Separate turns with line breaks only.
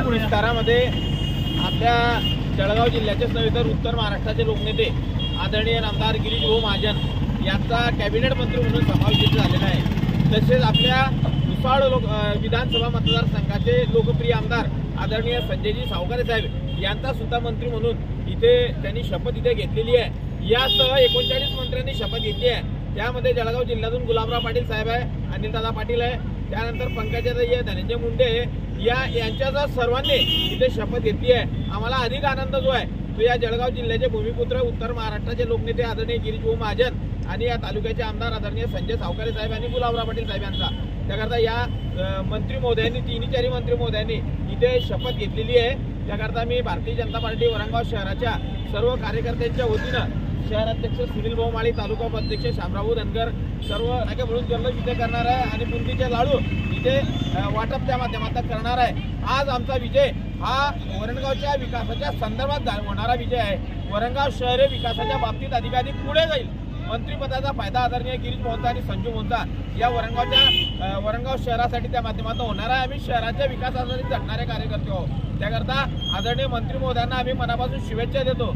विस्तारामध्ये आपल्या जळगाव जिल्ह्याचेच नव्हे तर उत्तर महाराष्ट्राचे लोकनेते आदरणीय आमदार गिरीश भाऊ महाजन यांचा कॅबिनेट मंत्री म्हणून समावेश झालेला आहे। तसेच आपल्या मुसाळ विधानसभा मतदारसंघाचे लोकप्रिय आमदार आदरणीय संजयजी सावकारे साहेब यांचा सुद्धा मंत्री म्हणून इथे त्यांनी शपथ इथे घेतलेली आहे। यासह 39 मंत्र्यांनी शपथ घेतली आहे। त्यामध्ये जळगाव जिल्ह्यातून गुलाबराव पाटील साहेब आहे, अनिलदादा पाटील आहे, त्यानंतर पंकजाताई आहे, धनंजय मुंडे यांच्या सर्वांनी इथे शपथ घेतली आहे। आम्हाला अधिक आनंद जो आहे तो या जळगाव जिल्ह्याचे भूमिपुत्र उत्तर महाराष्ट्राचे लोकनेते आदरणीय गिरीश भाऊ महाजन आणि या तालुक्याचे आमदार आदरणीय संजय सावकारे साहेब आणि गुलाबराव पाटील साहेब यांचा त्याकरता या मंत्री महोदयांनी तिन्ही मंत्री महोदयांनी इथे शपथ घेतलेली आहे। त्याकरता मी भारतीय जनता पार्टी वरंगाव शहराच्या सर्व कार्यकर्त्यांच्या वतीनं शहराध्यक्ष सुनील भाऊ माळी, तालुका उपाध्यक्ष शामराव धनगर सर्व म्हणून जल्लोष इथे करणार आहे आणि बुंदीचे लाडू इथे वाटप त्या माध्यमातून करणार आहे। आज आमचा विजय हा वरणगावच्या विकासाच्या संदर्भात होणारा विजय आहे। वरणगाव शहर हे विकासाच्या बाबतीत अधिकाधिक पुढे जाईल। मंत्रिपदाचा फायदा आदरणीय गिरीश भाऊंचा आणि संजू भाऊंचा या वरणगाव शहरासाठी त्या माध्यमातून होणार आहे। आम्ही शहराच्या विकासासाठी झटणारे कार्यकर्ते आहोत। त्याकरता आदरणीय मंत्री महोदयांना आम्ही मनापासून शुभेच्छा देतो।